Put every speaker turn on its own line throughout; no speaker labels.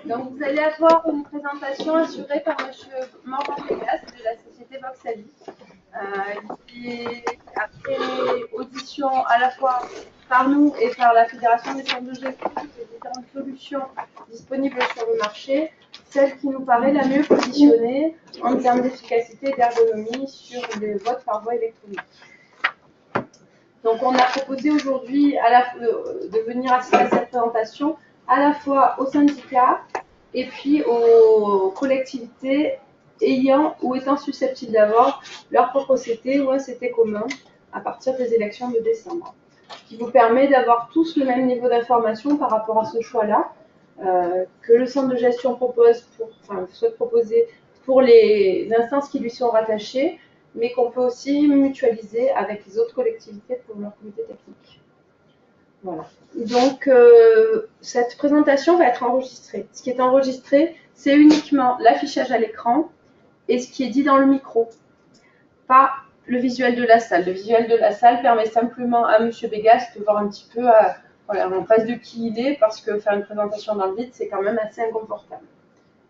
Donc, vous allez avoir une présentation assurée par M. Morgan Vegas de la société Voxali, qui, après audition à la fois par nous et par la Fédération des centres de gestion des différentes solutions disponibles sur le marché, celle qui nous paraît la mieux positionnée en termes d'efficacité et d'ergonomie sur les votes par voie électronique. Donc, on a proposé aujourd'hui de venir assister à cette présentation à la fois aux syndicats et puis aux collectivités ayant ou étant susceptibles d'avoir leur propre CT ou un CT commun à partir des élections de décembre, qui vous permet d'avoir tous le même niveau d'information par rapport à ce choix-là, que le centre de gestion souhaite proposer pour les instances qui lui sont rattachées, mais qu'on peut aussi mutualiser avec les autres collectivités pour leur comité technique. Voilà. Donc, cette présentation va être enregistrée. Ce qui est enregistré, c'est uniquement l'affichage à l'écran et ce qui est dit dans le micro, pas le visuel de la salle. Le visuel de la salle permet simplement à M. Vegas de voir un petit peu en face de qui il est, parce que faire une présentation dans le vide, c'est quand même assez inconfortable.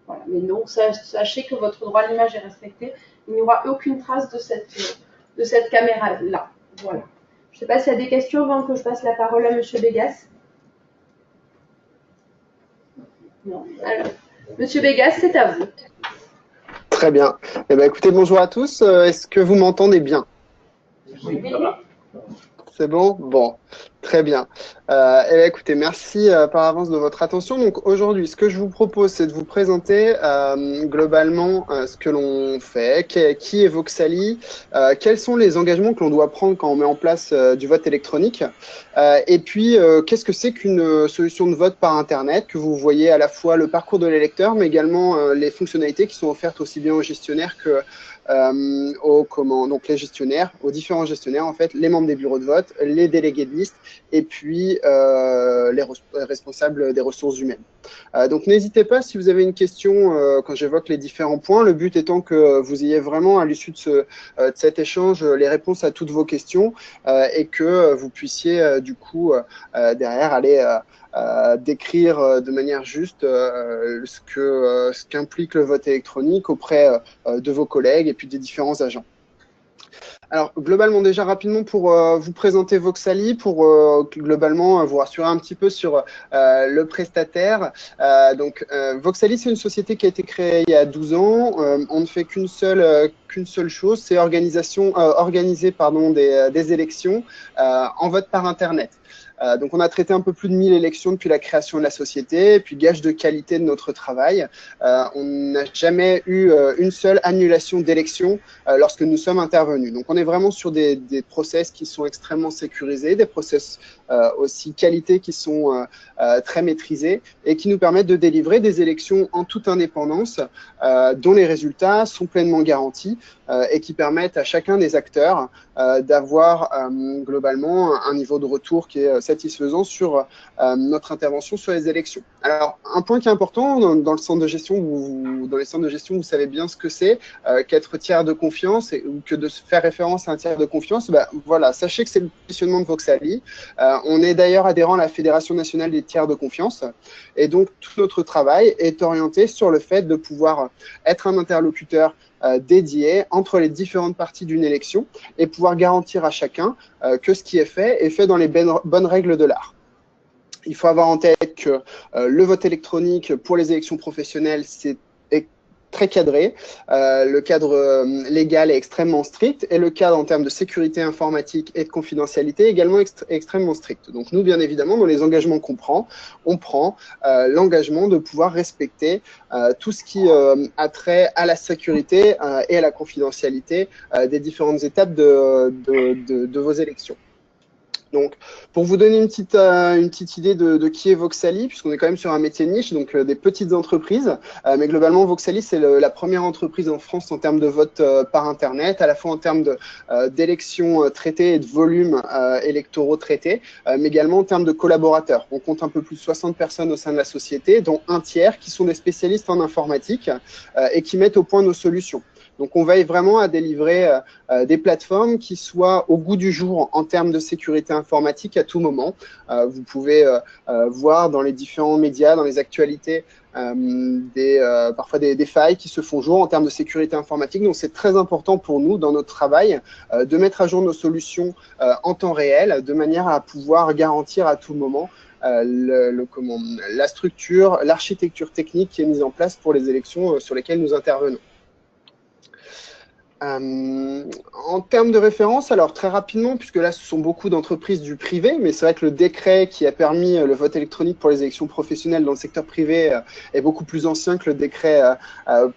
Voilà. Mais donc, sachez que votre droit à l'image est respecté. Il n'y aura aucune trace de cette caméra-là. Voilà. Je ne sais pas s'il y a des questions avant que je passe la parole à M. Vegas. Non. Alors, M. Vegas, c'est à vous.
Très bien. Eh bien, écoutez, bonjour à tous. Est-ce que vous m'entendez bien?
Oui.
C'est bon? Bon, très bien. Eh bien, écoutez, merci par avance de votre attention. Donc aujourd'hui, ce que je vous propose, c'est de vous présenter globalement ce que l'on fait, qui est Voxali, quels sont les engagements que l'on doit prendre quand on met en place du vote électronique, et puis qu'est-ce que c'est qu'une solution de vote par Internet, que vous voyez à la fois le parcours de l'électeur, mais également les fonctionnalités qui sont offertes aussi bien aux gestionnaires que donc les gestionnaires, aux différents gestionnaires en fait, les membres des bureaux de vote, les délégués de liste et puis les responsables des ressources humaines. Donc n'hésitez pas si vous avez une question quand j'évoque les différents points, le but étant que vous ayez vraiment à l'issue de cet échange les réponses à toutes vos questions et que vous puissiez du coup derrière aller décrire de manière juste ce qu'implique le vote électronique auprès de vos collègues et puis des différents agents. Alors, globalement, déjà rapidement pour vous présenter Voxali, pour globalement vous rassurer un petit peu sur le prestataire. Voxali, c'est une société qui a été créée il y a 12 ans. On ne fait qu'une seule chose, c'est organiser des élections en vote par Internet. Donc, on a traité un peu plus de 1000 élections depuis la création de la société, et puis gage de qualité de notre travail. On n'a jamais eu une seule annulation d'élection lorsque nous sommes intervenus. Donc, on est vraiment sur des process qui sont extrêmement sécurisés, des process aussi qualité qui sont très maîtrisés et qui nous permettent de délivrer des élections en toute indépendance, dont les résultats sont pleinement garantis et qui permettent à chacun des acteurs d'avoir globalement un niveau de retour qui est satisfaisant sur notre intervention sur les élections. Alors, un point qui est important dans le centre de gestion, dans les centres de gestion, vous savez bien ce que c'est qu'être tiers de confiance ou que de faire référence à un tiers de confiance. Voilà, sachez que c'est le positionnement de Voxali. On est d'ailleurs adhérent à la Fédération nationale des tiers de confiance et donc tout notre travail est orienté sur le fait de pouvoir être un interlocuteur dédié entre les différentes parties d'une élection et pouvoir garantir à chacun que ce qui est fait dans les bonnes règles de l'art. Il faut avoir en tête que le vote électronique pour les élections professionnelles, c'est très cadré, le cadre légal est extrêmement strict et le cadre en termes de sécurité informatique et de confidentialité est également extrêmement strict. Donc nous, bien évidemment, dans les engagements qu'on prend, on prend l'engagement de pouvoir respecter tout ce qui a trait à la sécurité et à la confidentialité des différentes étapes de vos élections. Donc, pour vous donner une petite idée de qui est Voxali, puisqu'on est quand même sur un métier niche, donc des petites entreprises, mais globalement, Voxali, c'est la première entreprise en France en termes de vote par Internet, à la fois en termes d'élections traitées et de volumes électoraux traités, mais également en termes de collaborateurs. On compte un peu plus de 60 personnes au sein de la société, dont un tiers qui sont des spécialistes en informatique et qui mettent au point nos solutions. Donc, on veille vraiment à délivrer des plateformes qui soient au goût du jour en termes de sécurité informatique à tout moment. Vous pouvez voir dans les différents médias, dans les actualités, parfois des failles qui se font jour en termes de sécurité informatique. Donc, c'est très important pour nous, dans notre travail, de mettre à jour nos solutions en temps réel, de manière à pouvoir garantir à tout moment la structure, l'architecture technique qui est mise en place pour les élections sur lesquelles nous intervenons. En termes de référence, alors très rapidement, puisque là ce sont beaucoup d'entreprises du privé, mais c'est vrai que le décret qui a permis le vote électronique pour les élections professionnelles dans le secteur privé est beaucoup plus ancien que le décret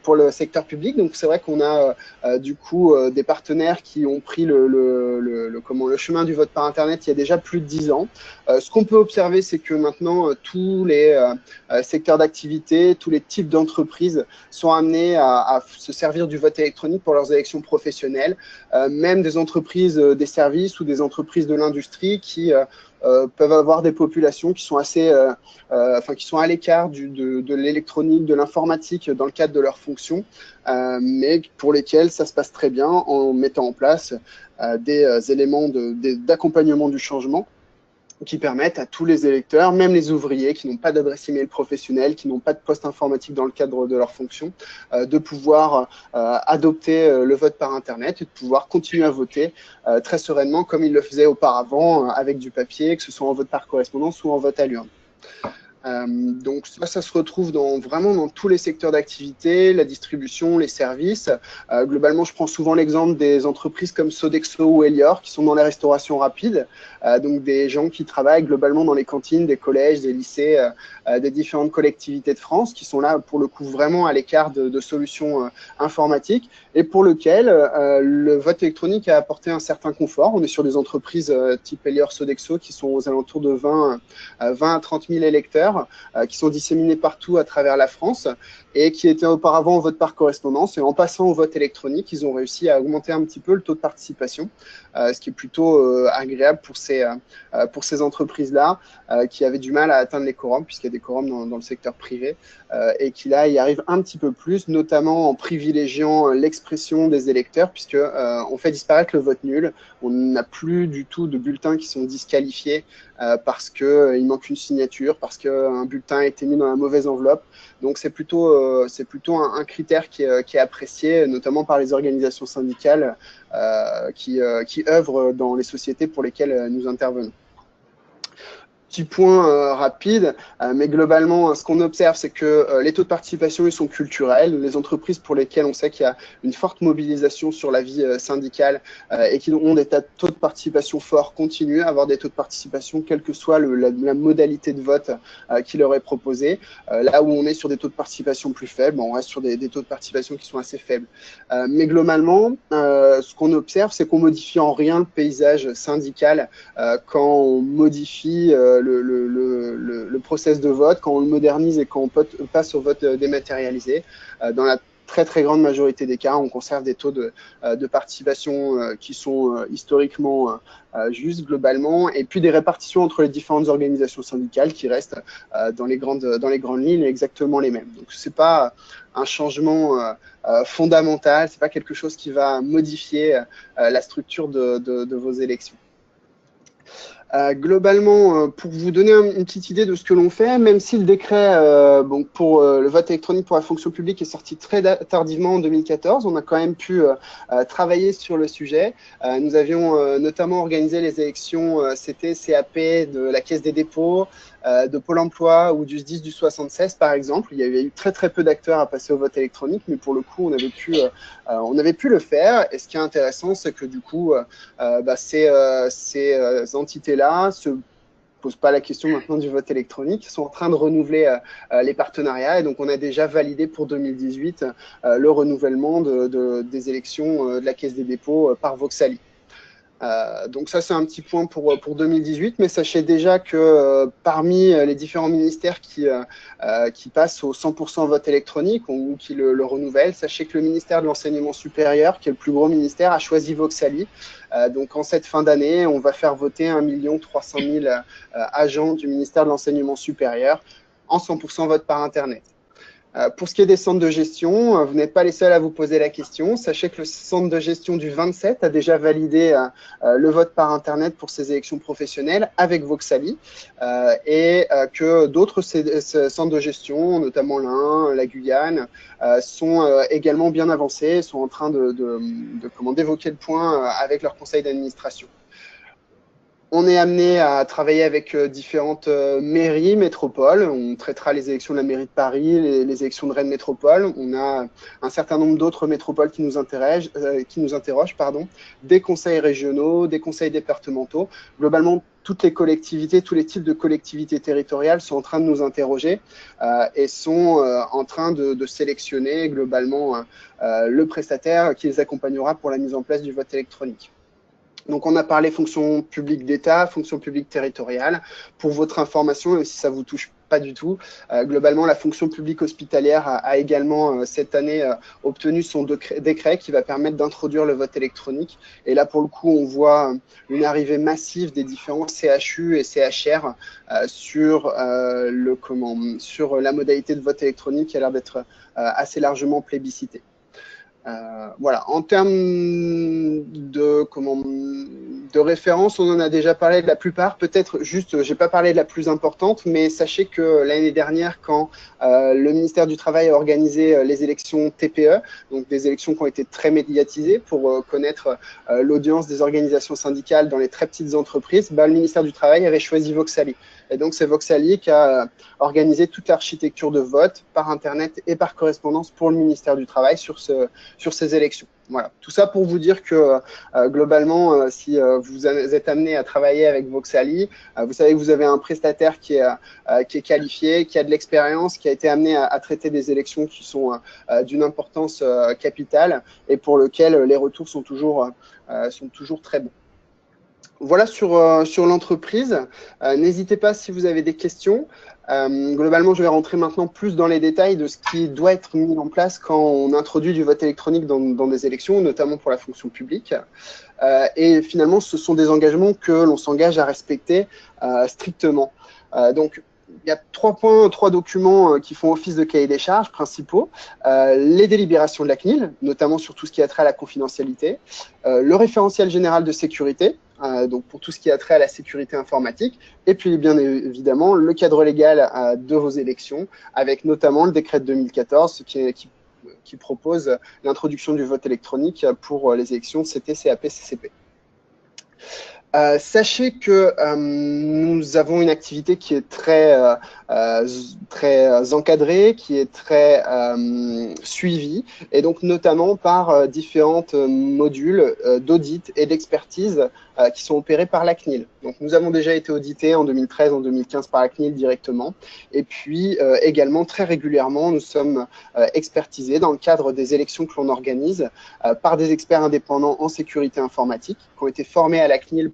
pour le secteur public. Donc c'est vrai qu'on a du coup des partenaires qui ont pris le chemin du vote par Internet il y a déjà plus de 10 ans. Ce qu'on peut observer, c'est que maintenant tous les secteurs d'activité, tous les types d'entreprises sont amenés à se servir du vote électronique pour leurs élections professionnelles, même des entreprises des services ou des entreprises de l'industrie qui peuvent avoir des populations qui sont qui sont à l'écart de l'électronique, de l'informatique dans le cadre de leurs fonctions, mais pour lesquelles ça se passe très bien en mettant en place des éléments d'accompagnement du changement qui permettent à tous les électeurs, même les ouvriers qui n'ont pas d'adresse email professionnelle, qui n'ont pas de poste informatique dans le cadre de leur fonction, de pouvoir adopter le vote par Internet et de pouvoir continuer à voter très sereinement comme ils le faisaient auparavant avec du papier, que ce soit en vote par correspondance ou en vote à l'urne. Donc ça se retrouve vraiment dans tous les secteurs d'activité, la distribution, les services. Globalement, je prends souvent l'exemple des entreprises comme Sodexo ou Elior qui sont dans les restaurations rapides, donc des gens qui travaillent globalement dans les cantines des collèges, des lycées, des différentes collectivités de France qui sont là pour le coup vraiment à l'écart de solutions informatiques et pour lequel le vote électronique a apporté un certain confort. On est sur des entreprises type Elior, Sodexo qui sont aux alentours de 20 à 30 000 électeurs qui sont disséminés partout à travers la France et qui étaient auparavant au vote par correspondance. Et en passant au vote électronique, ils ont réussi à augmenter un petit peu le taux de participation, ce qui est plutôt agréable pour ces entreprises-là qui avaient du mal à atteindre les quorums, puisqu'il y a des quorums dans le secteur privé, et qui là y arrivent un petit peu plus, notamment en privilégiant l'expression des électeurs, puisque on fait disparaître le vote nul. On n'a plus du tout de bulletins qui sont disqualifiés parce qu'il manque une signature, parce qu'un bulletin a été mis dans la mauvaise enveloppe. Donc c'est plutôt un critère qui est apprécié, notamment par les organisations syndicales qui œuvrent dans les sociétés pour lesquelles nous intervenons. Petit point rapide, mais globalement, ce qu'on observe, c'est que les taux de participation, ils sont culturels. Les entreprises pour lesquelles on sait qu'il y a une forte mobilisation sur la vie syndicale et qui ont des taux de participation forts continuent à avoir des taux de participation, quelle que soit la modalité de vote qui leur est proposée. Là où on est sur des taux de participation plus faibles, on reste sur des taux de participation qui sont assez faibles. Mais globalement, ce qu'on observe, c'est qu'on modifie en rien le paysage syndical quand on modifie le process de vote, quand on le modernise et quand on passe au vote dématérialisé. Dans la très très grande majorité des cas, on conserve des taux de participation qui sont historiquement justes globalement, et puis des répartitions entre les différentes organisations syndicales qui restent dans les grandes lignes exactement les mêmes. Donc c'est pas un changement fondamental, c'est pas quelque chose qui va modifier la structure de vos élections. Globalement, pour vous donner une petite idée de ce que l'on fait, même si le décret pour le vote électronique pour la fonction publique est sorti très tardivement en 2014, on a quand même pu travailler sur le sujet. Nous avions notamment organisé les élections CT, CAP de la Caisse des dépôts, de Pôle emploi ou du SDIS du 76 par exemple. Il y a eu très très peu d'acteurs à passer au vote électronique, mais pour le coup on avait pu le faire. Et ce qui est intéressant, c'est que du coup ces entités-là se posent pas la question maintenant du vote électronique, sont en train de renouveler les partenariats, et donc on a déjà validé pour 2018 le renouvellement des élections de la Caisse des dépôts par Voxali. Donc ça, c'est un petit point pour 2018, mais sachez déjà que parmi les différents ministères qui passent au 100% vote électronique ou qui le renouvellent, sachez que le ministère de l'Enseignement supérieur, qui est le plus gros ministère, a choisi Voxali. Donc en cette fin d'année, on va faire voter 1 300 000 agents du ministère de l'Enseignement supérieur en 100% vote par Internet. Pour ce qui est des centres de gestion, vous n'êtes pas les seuls à vous poser la question. Sachez que le centre de gestion du 27 a déjà validé le vote par Internet pour ses élections professionnelles avec Voxali et que d'autres centres de gestion, notamment l'Ain, la Guyane, sont également bien avancés, sont en train d'évoquer le point avec leur conseil d'administration. On est amené à travailler avec différentes mairies, métropoles. On traitera les élections de la mairie de Paris, les élections de Rennes Métropole. On a un certain nombre d'autres métropoles qui nous interrogent, des conseils régionaux, des conseils départementaux. Globalement, toutes les collectivités, tous les types de collectivités territoriales sont en train de nous interroger et sont en train de sélectionner globalement le prestataire qui les accompagnera pour la mise en place du vote électronique. Donc, on a parlé fonction publique d'État, fonction publique territoriale. Pour votre information, même si ça ne vous touche pas du tout, globalement, la fonction publique hospitalière a également, cette année, obtenu son décret qui va permettre d'introduire le vote électronique. Et là, pour le coup, on voit une arrivée massive des différents CHU et CHR sur la modalité de vote électronique qui a l'air d'être assez largement plébiscitée. Voilà, en termes de référence, on en a déjà parlé de la plupart. Peut-être juste, j'ai pas parlé de la plus importante, mais sachez que l'année dernière, quand le ministère du Travail a organisé les élections TPE, donc des élections qui ont été très médiatisées pour connaître l'audience des organisations syndicales dans les très petites entreprises, le ministère du Travail avait choisi Voxali. Et donc, c'est Voxali qui a organisé toute l'architecture de vote par Internet et par correspondance pour le ministère du Travail sur ces élections. Voilà. Tout ça pour vous dire que globalement, si vous êtes amené à travailler avec Voxali, vous savez que vous avez un prestataire qui est qualifié, qui a de l'expérience, qui a été amené à traiter des élections qui sont d'une importance capitale et pour lequel les retours sont toujours très bons. Voilà sur l'entreprise. N'hésitez pas si vous avez des questions. Globalement, je vais rentrer maintenant plus dans les détails de ce qui doit être mis en place quand on introduit du vote électronique dans des élections, notamment pour la fonction publique. Et finalement, ce sont des engagements que l'on s'engage à respecter strictement. Donc, il y a 3 documents qui font office de cahier des charges principaux. Les délibérations de la CNIL, notamment sur tout ce qui a trait à la confidentialité. Le référentiel général de sécurité, donc pour tout ce qui a trait à la sécurité informatique. Et puis, bien évidemment, le cadre légal de vos élections, avec notamment le décret de 2014 qui propose l'introduction du vote électronique pour les élections CT, CAP, CCP. Sachez que nous avons une activité qui est très encadrée, qui est très suivie, et donc notamment par différents modules d'audit et d'expertise qui sont opérés par la CNIL. Donc nous avons déjà été audités en 2013, en 2015 par la CNIL directement, et puis également très régulièrement nous sommes expertisés dans le cadre des élections que l'on organise par des experts indépendants en sécurité informatique qui ont été formés à la CNIL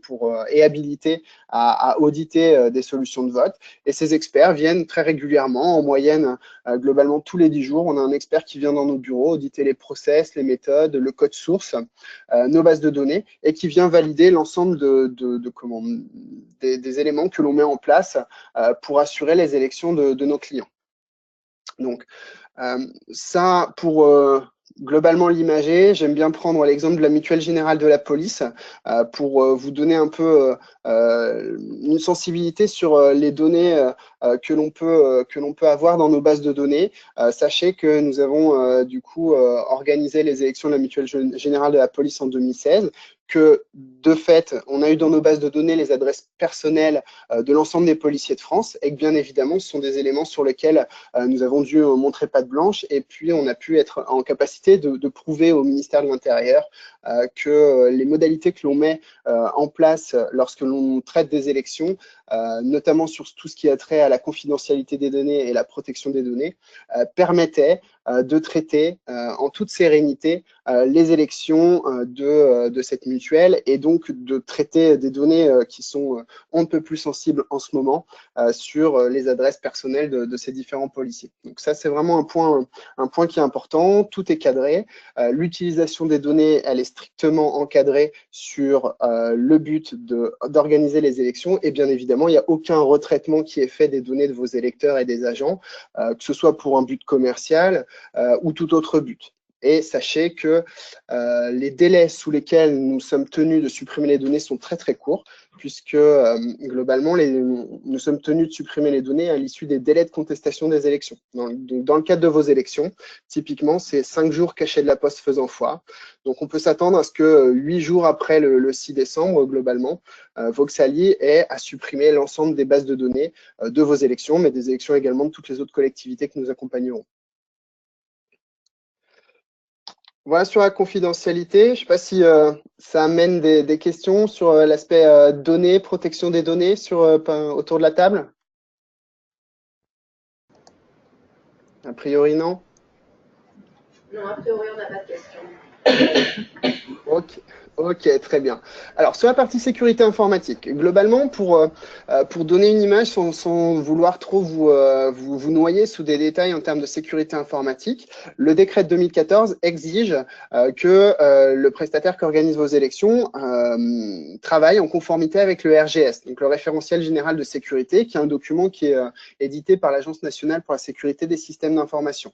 et habilités à auditer des solutions de vote. Et ces experts viennent très régulièrement, en moyenne, globalement tous les 10 jours. On a un expert qui vient dans nos bureaux auditer les process, les méthodes, le code source, nos bases de données, et qui vient valider l'ensemble des éléments que l'on met en place pour assurer les élections de nos clients. Donc, ça, pour globalement l'imager. J'aime bien prendre l'exemple de la Mutuelle Générale de la Police pour vous donner un peu une sensibilité sur les données que l'on peut avoir dans nos bases de données. Sachez que nous avons du coup organisé les élections de la Mutuelle Générale de la Police en 2016, que de fait, on a eu dans nos bases de données les adresses personnelles de l'ensemble des policiers de France et que bien évidemment, ce sont des éléments sur lesquels nous avons dû montrer patte blanche et puis on a pu être en capacité de prouver au ministère de l'Intérieur que les modalités que l'on met en place lorsque l'on traite des élections, notamment sur tout ce qui a trait à la confidentialité des données et la protection des données, permettaient de traiter en toute sérénité les élections de cette mutuelle et donc de traiter des données qui sont on ne peut plus sensibles en ce moment sur les adresses personnelles de ces différents policiers. Donc ça, c'est vraiment un point qui est important. Tout est cadré. L'utilisation des données, elle est strictement encadrée sur le but d'organiser les élections et bien évidemment, il n'y a aucun retraitement qui est fait des données de vos électeurs et des agents, que ce soit pour un but commercial ou tout autre but. Et sachez que les délais sous lesquels nous sommes tenus de supprimer les données sont très très courts, puisque globalement, nous sommes tenus de supprimer les données à l'issue des délais de contestation des élections. Dans le cadre de vos élections, typiquement, c'est 5 jours cachés de la poste faisant foi. Donc on peut s'attendre à ce que 8 jours après le 6 décembre, globalement, Voxali ait à supprimer l'ensemble des bases de données de vos élections, mais des élections également de toutes les autres collectivités que nous accompagnerons. Voilà sur la confidentialité. Je ne sais pas si ça amène des questions sur l'aspect données, protection des données autour de la table. A priori, non.
Non, a priori, on n'a pas de questions.
Ok, très bien. Alors, sur la partie sécurité informatique, globalement, pour donner une image sans vouloir trop vous noyer sous des détails en termes de sécurité informatique, le décret de 2014 exige que le prestataire qui organise vos élections travaille en conformité avec le RGS, donc le référentiel général de sécurité, qui est un document qui est édité par l'Agence nationale pour la sécurité des systèmes d'information.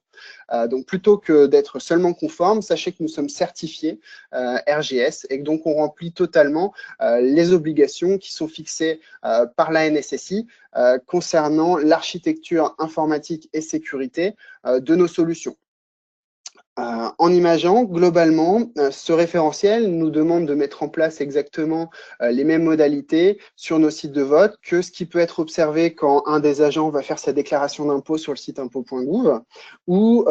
Donc, plutôt que d'être seulement conforme, sachez que nous sommes certifiés RGS et que donc on remplit totalement les obligations qui sont fixées par la NSSI concernant l'architecture informatique et sécurité de nos solutions. En imageant, globalement, ce référentiel nous demande de mettre en place exactement les mêmes modalités sur nos sites de vote que ce qui peut être observé quand un des agents va faire sa déclaration d'impôt sur le site impôt.gouv ou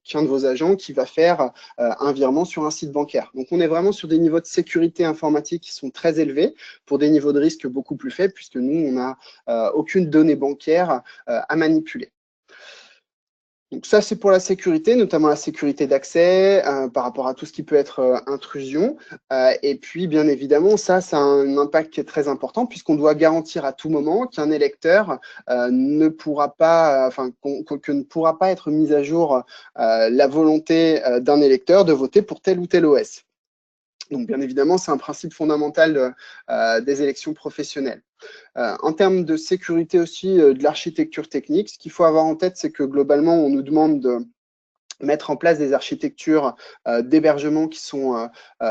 qu'un de vos agents qui va faire un virement sur un site bancaire. Donc, on est vraiment sur des niveaux de sécurité informatique qui sont très élevés pour des niveaux de risque beaucoup plus faibles puisque nous, on n'a aucune donnée bancaire à manipuler. Donc ça, c'est pour la sécurité, notamment la sécurité d'accès par rapport à tout ce qui peut être intrusion. Et puis, bien évidemment, ça a un impact qui est très important puisqu'on doit garantir à tout moment qu'un électeur ne pourra pas, que ne pourra pas être mise à jour la volonté d'un électeur de voter pour tel ou tel OS. Donc, bien évidemment, c'est un principe fondamental des élections professionnelles. En termes de sécurité aussi de l'architecture technique, ce qu'il faut avoir en tête, c'est que globalement, on nous demande de mettre en place des architectures d'hébergement qui sont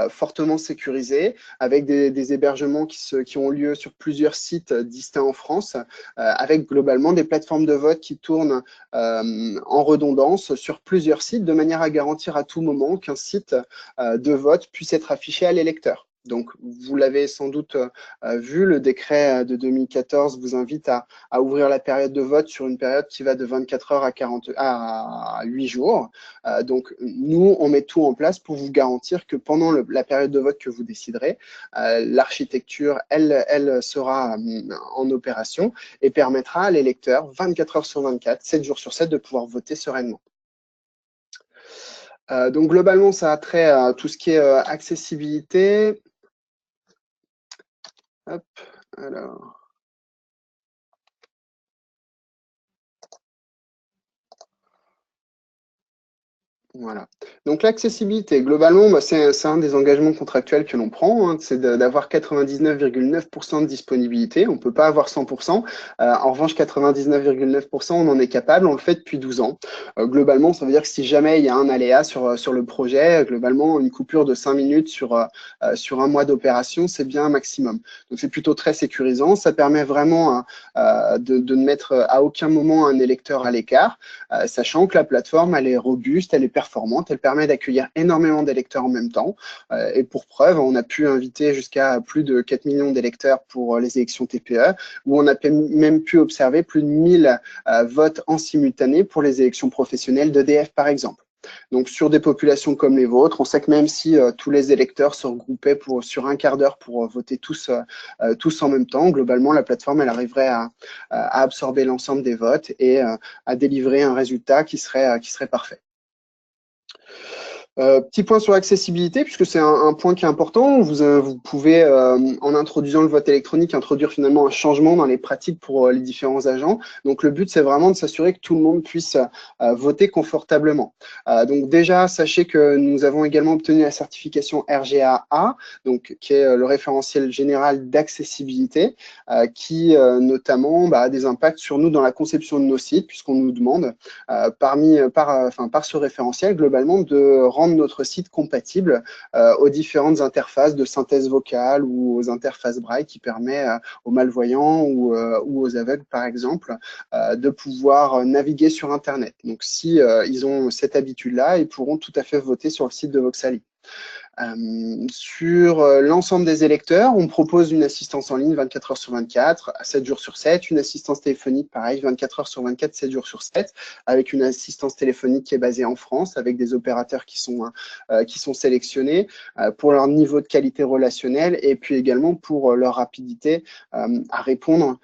fortement sécurisées, avec des hébergements qui ont lieu sur plusieurs sites distincts en France, avec globalement des plateformes de vote qui tournent en redondance sur plusieurs sites, de manière à garantir à tout moment qu'un site de vote puisse être affiché à l'électeur. Donc, vous l'avez sans doute vu, le décret de 2014 vous invite à ouvrir la période de vote sur une période qui va de 24 heures à 8 jours. Donc, nous, on met tout en place pour vous garantir que pendant la période de vote que vous déciderez, l'architecture, elle sera en opération et permettra à l'électeur, 24 heures sur 24, 7 jours sur 7, de pouvoir voter sereinement. Donc, globalement, ça a trait à tout ce qui est accessibilité. Hop, alors. Voilà. Donc l'accessibilité, globalement, bah, c'est un des engagements contractuels que l'on prend, hein, c'est d'avoir 99,9% de disponibilité. On ne peut pas avoir 100%. En revanche, 99,9%, on en est capable. On le fait depuis 12 ans. Globalement, ça veut dire que si jamais il y a un aléa sur le projet, globalement, une coupure de 5 minutes sur un mois d'opération, c'est bien un maximum. Donc c'est plutôt très sécurisant. Ça permet vraiment de ne mettre à aucun moment un électeur à l'écart, sachant que la plateforme, elle est robuste, elle est performante, elle permet d'accueillir énormément d'électeurs en même temps. Et pour preuve, on a pu inviter jusqu'à plus de 4 millions d'électeurs pour les élections TPE, où on a même pu observer plus de 1000 votes en simultané pour les élections professionnelles d'EDF, par exemple. Donc, sur des populations comme les vôtres, on sait que même si tous les électeurs se regroupaient sur un quart d'heure pour voter tous en même temps, globalement, la plateforme, elle arriverait à absorber l'ensemble des votes et à délivrer un résultat qui serait parfait. Petit point sur l'accessibilité, puisque c'est un point qui est important. Vous pouvez, en introduisant le vote électronique, introduire finalement un changement dans les pratiques pour les différents agents. Donc, le but, c'est vraiment de s'assurer que tout le monde puisse voter confortablement. Donc, déjà, sachez que nous avons également obtenu la certification RGA-A, donc, qui est le référentiel général d'accessibilité, qui notamment a des impacts sur nous dans la conception de nos sites, puisqu'on nous demande, par ce référentiel, globalement, de rendre notre site compatible aux différentes interfaces de synthèse vocale ou aux interfaces braille qui permet aux malvoyants ou aux aveugles, par exemple, de pouvoir naviguer sur Internet. Donc, si ils ont cette habitude-là, ils pourront tout à fait voter sur le site de Voxali. Sur l'ensemble des électeurs, on propose une assistance en ligne 24 heures sur 24, 7 jours sur 7, une assistance téléphonique pareil 24 heures sur 24, 7 jours sur 7, avec une assistance téléphonique qui est basée en France, avec des opérateurs qui sont sélectionnés pour leur niveau de qualité relationnelle et puis également pour leur rapidité à répondre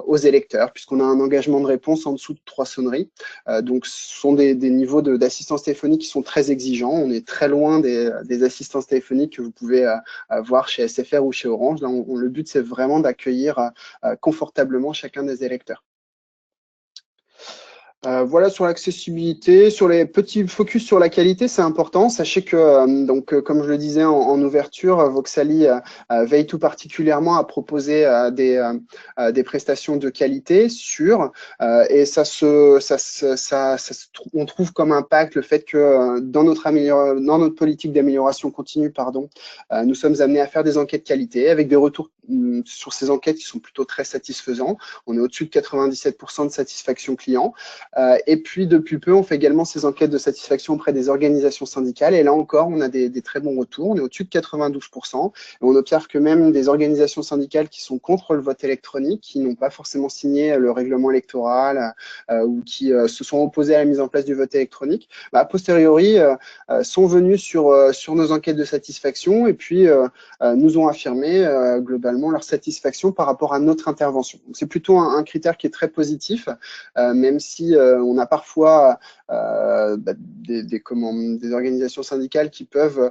aux électeurs, puisqu'on a un engagement de réponse en dessous de 3 sonneries. Donc, ce sont des niveaux d'assistance téléphonique qui sont très exigeants. On est très loin des assistances téléphoniques que vous pouvez voir chez SFR ou chez Orange. Là, le but, c'est vraiment d'accueillir confortablement chacun des électeurs. Voilà sur l'accessibilité, sur les petits focus sur la qualité, c'est important. Sachez que, comme je le disais en ouverture, Voxali veille tout particulièrement à proposer des prestations de qualité sûres. Et on trouve comme impact le fait que dans notre politique d'amélioration continue, nous sommes amenés à faire des enquêtes qualité avec des retours sur ces enquêtes qui sont plutôt très satisfaisants. On est au-dessus de 97% de satisfaction client. Et puis, depuis peu, on fait également ces enquêtes de satisfaction auprès des organisations syndicales. Et là encore, on a des très bons retours. On est au-dessus de 92%. Et on observe que même des organisations syndicales qui sont contre le vote électronique, qui n'ont pas forcément signé le règlement électoral ou qui se sont opposés à la mise en place du vote électronique, a posteriori, sont venus sur nos enquêtes de satisfaction et puis nous ont affirmé globalement leur satisfaction par rapport à notre intervention. C'est plutôt un critère qui est très positif, même si on a parfois des organisations syndicales qui peuvent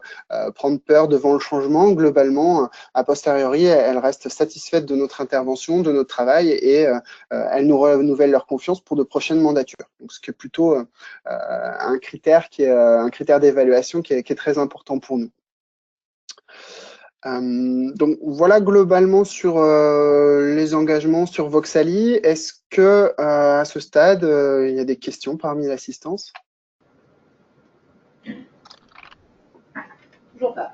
prendre peur devant le changement. Globalement, a posteriori, elles restent satisfaites de notre intervention, de notre travail et elles nous renouvellent leur confiance pour de prochaines mandatures. Donc, ce qui est plutôt un critère d'évaluation qui est très important pour nous. Donc voilà globalement sur les engagements sur Voxali. Est-ce que à ce stade, il y a des questions parmi l'assistance?
Toujours pas.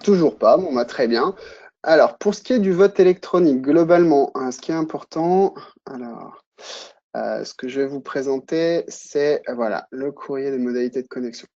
Toujours pas, bon, très bien. Alors, pour ce qui est du vote électronique, globalement, ce qui est important, alors, ce que je vais vous présenter, c'est voilà, le courrier des modalités de connexion.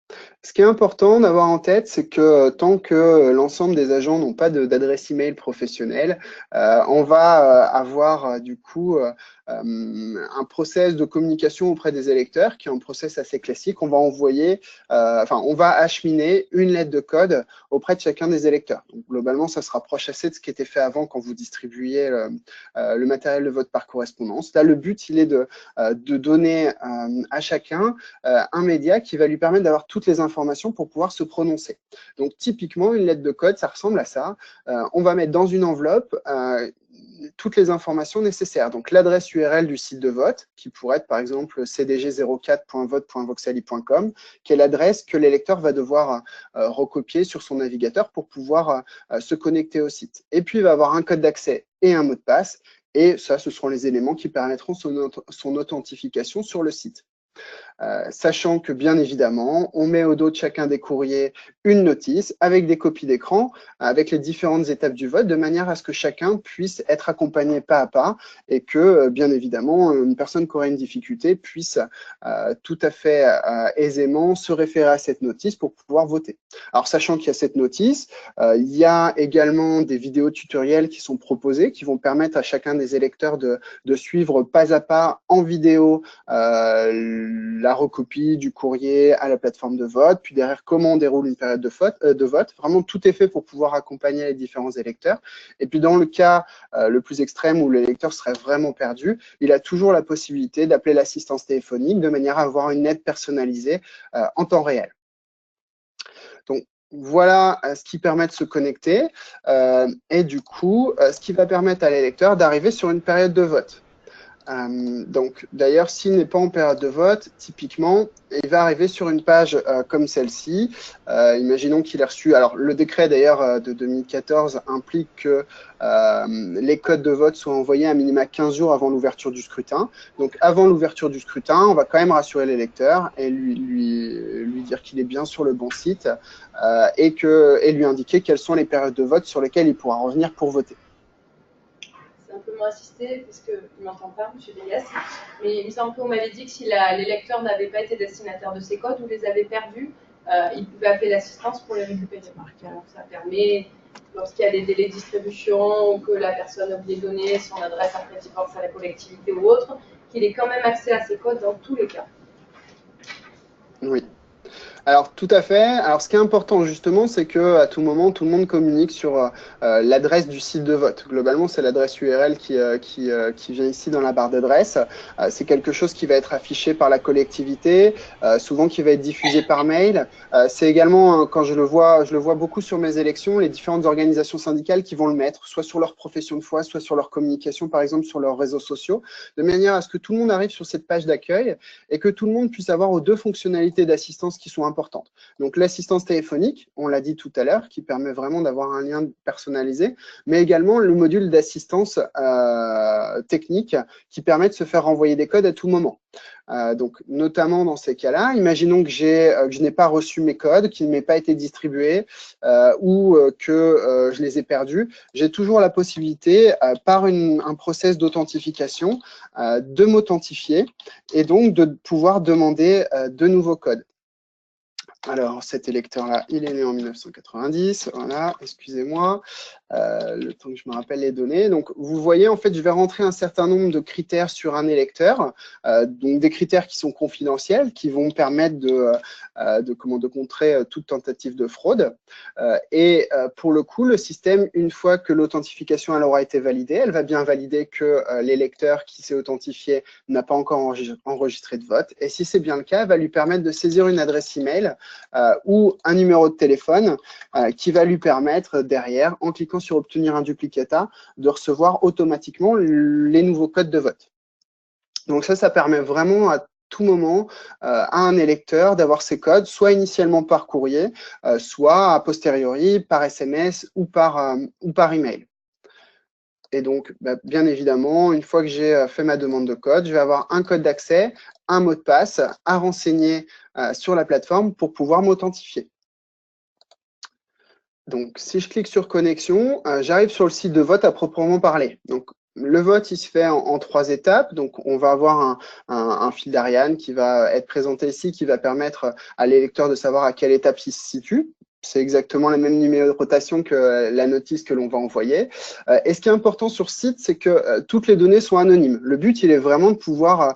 Ce qui est important d'avoir en tête, c'est que tant que l'ensemble des agents n'ont pas d'adresse email professionnelle, on va avoir du coup un process de communication auprès des électeurs qui est un process assez classique. On va envoyer, on va acheminer une lettre de code auprès de chacun des électeurs. Donc, globalement, ça se rapproche assez de ce qui était fait avant quand vous distribuiez le matériel de vote par correspondance. Là, le but, il est de donner à chacun un média qui va lui permettre d'avoir toutes les informations pour pouvoir se prononcer. Donc, typiquement, une lettre de code, ça ressemble à ça. On va mettre dans une enveloppe toutes les informations nécessaires. Donc, l'adresse URL du site de vote, qui pourrait être par exemple cdg04.vote.voxali.com, qui est l'adresse que l'électeur va devoir recopier sur son navigateur pour pouvoir se connecter au site. Et puis, il va avoir un code d'accès et un mot de passe. Et ça, ce seront les éléments qui permettront son authentification sur le site. Sachant que, bien évidemment, on met au dos de chacun des courriers une notice avec des copies d'écran, avec les différentes étapes du vote, de manière à ce que chacun puisse être accompagné pas à pas et que, bien évidemment, une personne qui aurait une difficulté puisse tout à fait aisément se référer à cette notice pour pouvoir voter. Alors, sachant qu'il y a cette notice, il y a également des vidéos tutoriels qui sont proposées, qui vont permettre à chacun des électeurs de suivre pas à pas en vidéo la recopie du courrier à la plateforme de vote, puis derrière comment on déroule une période de vote. Vraiment, tout est fait pour pouvoir accompagner les différents électeurs. Et puis dans le cas le plus extrême où l'électeur serait vraiment perdu, il a toujours la possibilité d'appeler l'assistance téléphonique de manière à avoir une aide personnalisée en temps réel. Donc, voilà ce qui permet de se connecter et du coup, ce qui va permettre à l'électeur d'arriver sur une période de vote. Donc, d'ailleurs, s'il n'est pas en période de vote, typiquement, il va arriver sur une page comme celle-ci. Imaginons qu'il ait reçu… Alors, le décret, d'ailleurs, de 2014 implique que les codes de vote soient envoyés à minima 15 jours avant l'ouverture du scrutin. Donc, avant l'ouverture du scrutin, on va quand même rassurer l'électeur et lui dire qu'il est bien sur le bon site et lui indiquer quelles sont les périodes de vote sur lesquelles il pourra revenir pour voter.
Simplement assister, parce qu'il ne m'entend pas, M. Vegas, mais il me semble qu'on m'avait dit que si l'électeur n'avait pas été destinataire de ces codes ou les avait perdus, il pouvait appeler l'assistance pour les récupérer. Alors ça permet, lorsqu'il y a des délais de distribution ou que la personne a oublié de donner son adresse après qu'il pense à la collectivité ou autre, qu'il ait quand même accès à ces codes dans tous les cas.
Oui. Alors, tout à fait. Alors, ce qui est important, justement, c'est qu'à tout moment, tout le monde communique sur l'adresse du site de vote. Globalement, c'est l'adresse URL qui vient ici dans la barre d'adresse. C'est quelque chose qui va être affiché par la collectivité, souvent qui va être diffusé par mail. C'est également, quand je le vois beaucoup sur mes élections, les différentes organisations syndicales qui vont le mettre, soit sur leur profession de foi, soit sur leur communication, par exemple, sur leurs réseaux sociaux, de manière à ce que tout le monde arrive sur cette page d'accueil et que tout le monde puisse avoir aux deux fonctionnalités d'assistance qui sont importante. Donc, l'assistance téléphonique, on l'a dit tout à l'heure, qui permet vraiment d'avoir un lien personnalisé, mais également le module d'assistance technique qui permet de se faire renvoyer des codes à tout moment. Donc, notamment dans ces cas-là, imaginons que je n'ai pas reçu mes codes, qu'ils ne m'aient pas été distribués ou que je les ai perdus. J'ai toujours la possibilité, par un process d'authentification, de m'authentifier et donc de pouvoir demander de nouveaux codes. Alors, cet électeur-là, il est né en 1990. Voilà, excusez-moi, le temps que je me rappelle les données. Donc, vous voyez, en fait, je vais rentrer un certain nombre de critères sur un électeur, donc des critères qui sont confidentiels, qui vont permettre de contrer toute tentative de fraude. Et pour le coup, le système, une fois que l'authentification aura été validée, elle va bien valider que l'électeur qui s'est authentifié n'a pas encore enregistré de vote. Et si c'est bien le cas, elle va lui permettre de saisir une adresse email ou un numéro de téléphone qui va lui permettre derrière, en cliquant sur obtenir un duplicata, de recevoir automatiquement les nouveaux codes de vote. Donc ça permet vraiment à tout moment à un électeur d'avoir ses codes, soit initialement par courrier, soit a posteriori par SMS ou par email. Et donc, bien évidemment, une fois que j'ai fait ma demande de code, je vais avoir un code d'accès, un mot de passe à renseigner sur la plateforme pour pouvoir m'authentifier. Donc, si je clique sur connexion, j'arrive sur le site de vote à proprement parler. Donc, le vote, il se fait en 3 étapes. Donc, on va avoir un fil d'Ariane qui va être présenté ici, qui va permettre à l'électeur de savoir à quelle étape il se situe. C'est exactement le même numérotation que la notice que l'on va envoyer. Et ce qui est important sur ce site, c'est que toutes les données sont anonymes. Le but, il est vraiment de pouvoir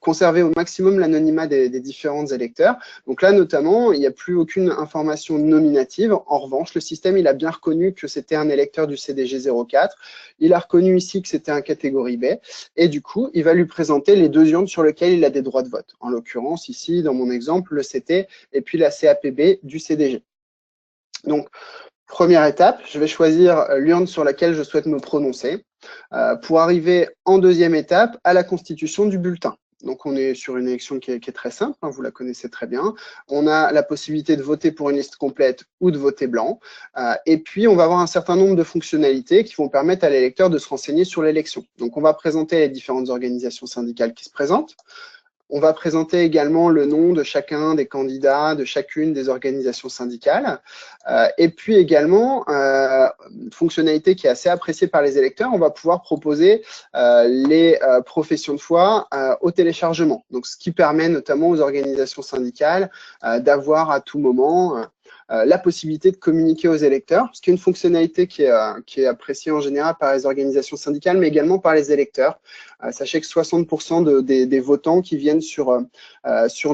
conserver au maximum l'anonymat des différents électeurs. Donc là, notamment, il n'y a plus aucune information nominative. En revanche, le système, il a bien reconnu que c'était un électeur du CDG 04. Il a reconnu ici que c'était un catégorie B. Et du coup, il va lui présenter les 2 urnes sur lesquelles il a des droits de vote. En l'occurrence, ici, dans mon exemple, le CT et puis la CAPB du CDG. Donc, première étape, je vais choisir l'urne sur laquelle je souhaite me prononcer pour arriver en deuxième étape à la constitution du bulletin. Donc, on est sur une élection qui est très simple, hein, vous la connaissez très bien. On a la possibilité de voter pour une liste complète ou de voter blanc. Et puis, on va avoir un certain nombre de fonctionnalités qui vont permettre à l'électeur de se renseigner sur l'élection. Donc, on va présenter les différentes organisations syndicales qui se présentent. On va présenter également le nom de chacun des candidats, de chacune des organisations syndicales. Et puis également, une fonctionnalité qui est assez appréciée par les électeurs, on va pouvoir proposer les professions de foi au téléchargement. Donc, ce qui permet notamment aux organisations syndicales d'avoir à tout moment la possibilité de communiquer aux électeurs, ce qui est une fonctionnalité qui est appréciée en général par les organisations syndicales, mais également par les électeurs. Sachez que 60% des votants qui viennent sur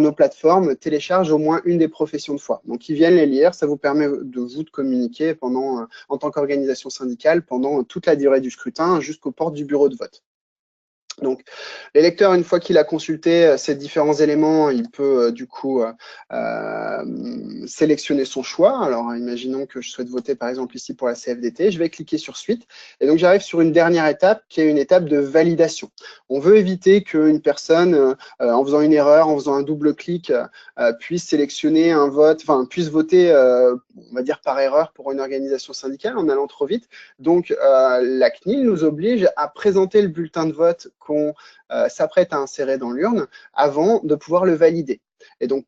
nos plateformes téléchargent au moins une des professions de foi. Donc, ils viennent les lire, ça vous permet de vous de communiquer en tant qu'organisation syndicale pendant toute la durée du scrutin jusqu'aux portes du bureau de vote. Donc, l'électeur, une fois qu'il a consulté ces différents éléments, il peut du coup sélectionner son choix. Alors, imaginons que je souhaite voter par exemple ici pour la CFDT. Je vais cliquer sur Suite. Et donc, j'arrive sur une dernière étape qui est une étape de validation. On veut éviter qu'une personne, en faisant une erreur, en faisant un double clic, puisse sélectionner un vote, enfin, puisse voter, on va dire par erreur pour une organisation syndicale en allant trop vite. Donc, la CNIL nous oblige à présenter le bulletin de vote qu'on s'apprête à insérer dans l'urne avant de pouvoir le valider. Et donc,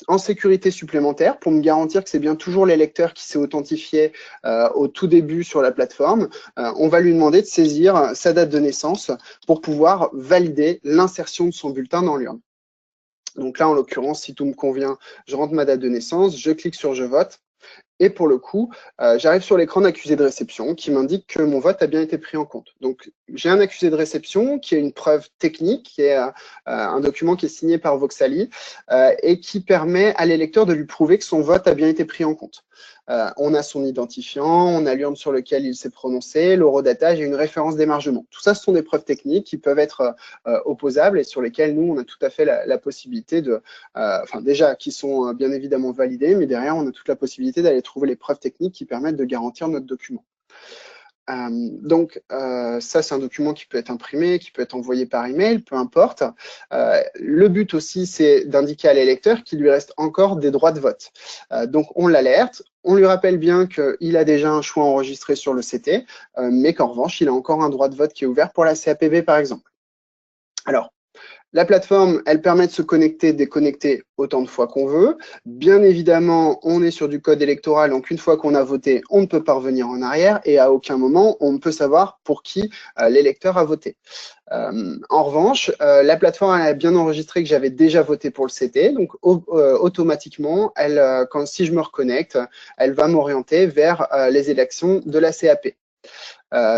en sécurité supplémentaire, pour me garantir que c'est bien toujours l'électeur qui s'est authentifié au tout début sur la plateforme, on va lui demander de saisir sa date de naissance pour pouvoir valider l'insertion de son bulletin dans l'urne. Donc là, en l'occurrence, si tout me convient, je rentre ma date de naissance, je clique sur « Je vote ». Et pour le coup, j'arrive sur l'écran d'accusé de réception qui m'indique que mon vote a bien été pris en compte. Donc, j'ai un accusé de réception qui est une preuve technique, qui est un document qui est signé par Voxali et qui permet à l'électeur de lui prouver que son vote a bien été pris en compte. On a son identifiant, on a l'urne sur laquelle il s'est prononcé, l'horodatage et une référence d'émargement. Tout ça, ce sont des preuves techniques qui peuvent être opposables et sur lesquelles nous, on a tout à fait la possibilité de, enfin déjà, qui sont bien évidemment validées, mais derrière, on a toute la possibilité d'aller trouver les preuves techniques qui permettent de garantir notre document. Donc, ça, c'est un document qui peut être imprimé, qui peut être envoyé par email, peu importe. Le but aussi, c'est d'indiquer à l'électeur qu'il lui reste encore des droits de vote. Donc, on l'alerte, on lui rappelle bien qu'il a déjà un choix enregistré sur le CT, mais qu'en revanche, il a encore un droit de vote qui est ouvert pour la CAPB, par exemple. Alors, la plateforme, elle permet de se connecter, déconnecter autant de fois qu'on veut. Bien évidemment, on est sur du code électoral, donc une fois qu'on a voté, on ne peut pas revenir en arrière et à aucun moment, on ne peut savoir pour qui l'électeur a voté. En revanche, la plateforme elle a bien enregistré que j'avais déjà voté pour le CT, donc automatiquement, si je me reconnecte, elle va m'orienter vers les élections de la CAP.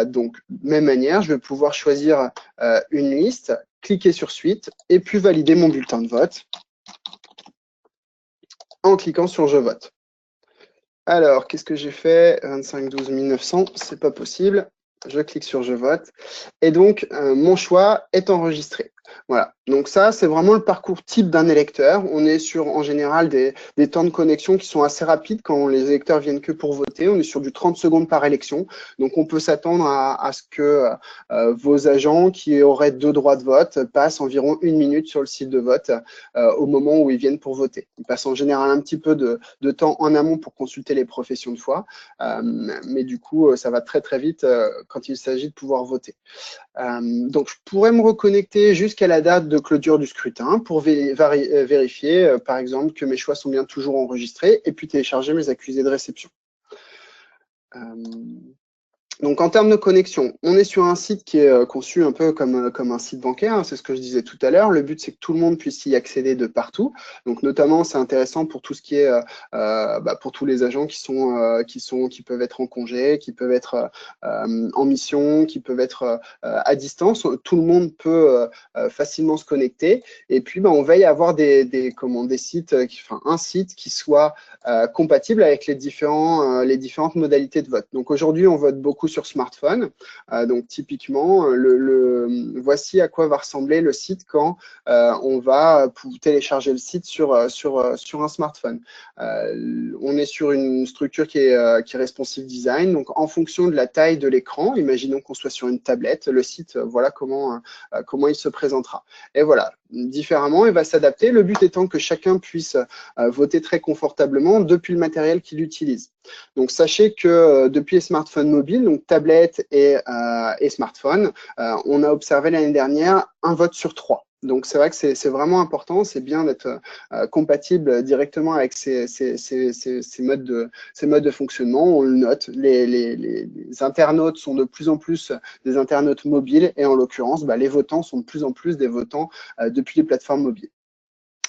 Donc, de même manière, je vais pouvoir choisir une liste, cliquer sur Suite et puis valider mon bulletin de vote en cliquant sur Je vote. Alors, qu'est-ce que j'ai fait? 25/12/1900, c'est pas possible. Je clique sur Je vote. Et donc, mon choix est enregistré. Voilà, donc ça, c'est vraiment le parcours type d'un électeur. On est sur, en général, des temps de connexion qui sont assez rapides quand les électeurs viennent que pour voter. On est sur du 30 secondes par élection. Donc, on peut s'attendre à ce que vos agents qui auraient 2 droits de vote passent environ 1 minute sur le site de vote au moment où ils viennent pour voter. Ils passent en général un petit peu de temps en amont pour consulter les professions de foi. Mais du coup, ça va très, très vite quand il s'agit de pouvoir voter. Donc, je pourrais me reconnecter jusqu'à la date de clôture du scrutin pour vérifier, par exemple, que mes choix sont bien toujours enregistrés et puis télécharger mes accusés de réception. Donc, en termes de connexion, on est sur un site qui est conçu un peu comme un site bancaire, hein, c'est ce que je disais tout à l'heure. Le but, c'est que tout le monde puisse y accéder de partout. Donc, notamment, c'est intéressant pour tout ce qui est, pour tous les agents qui peuvent être en congé, qui peuvent être en mission, qui peuvent être à distance. Tout le monde peut facilement se connecter. Et puis, on veille à avoir un site qui soit compatible avec les différentes modalités de vote. Donc, aujourd'hui, on vote beaucoup beaucoup sur smartphone. Donc typiquement, voici à quoi va ressembler le site quand on va télécharger le site sur un smartphone. On est sur une structure qui est responsive design. Donc en fonction de la taille de l'écran, imaginons qu'on soit sur une tablette, le site, voilà comment il se présentera. Et voilà, différemment, il va s'adapter. Le but étant que chacun puisse voter très confortablement depuis le matériel qu'il utilise. Donc, sachez que depuis les smartphones mobiles, donc tablettes et smartphones, on a observé l'année dernière un vote sur 3. Donc, c'est vrai que c'est vraiment important. C'est bien d'être compatible directement avec ces modes de fonctionnement. On le note. Les internautes sont de plus en plus des internautes mobiles et en l'occurrence, les votants sont de plus en plus des votants depuis les plateformes mobiles.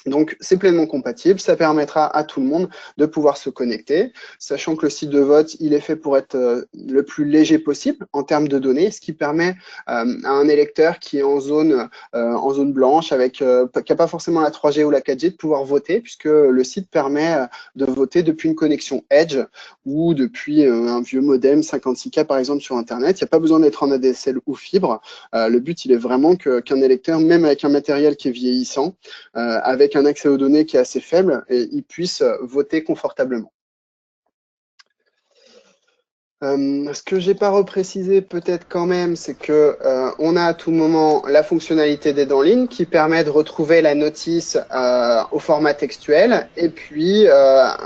Donc, c'est pleinement compatible, ça permettra à tout le monde de pouvoir se connecter, sachant que le site de vote, il est fait pour être le plus léger possible en termes de données, ce qui permet à un électeur qui est en zone blanche, qui n'a pas forcément la 3G ou la 4G, de pouvoir voter, puisque le site permet de voter depuis une connexion Edge ou depuis un vieux modem 56K, par exemple, sur Internet. Il n'y a pas besoin d'être en ADSL ou fibre. Le but, il est vraiment qu'un électeur, même avec un matériel qui est vieillissant, avec un accès aux données qui est assez faible, et ils puissent voter confortablement. Ce que j'ai pas reprécisé peut-être quand même, c'est que on a à tout moment la fonctionnalité d'aide en ligne qui permet de retrouver la notice au format textuel, et puis à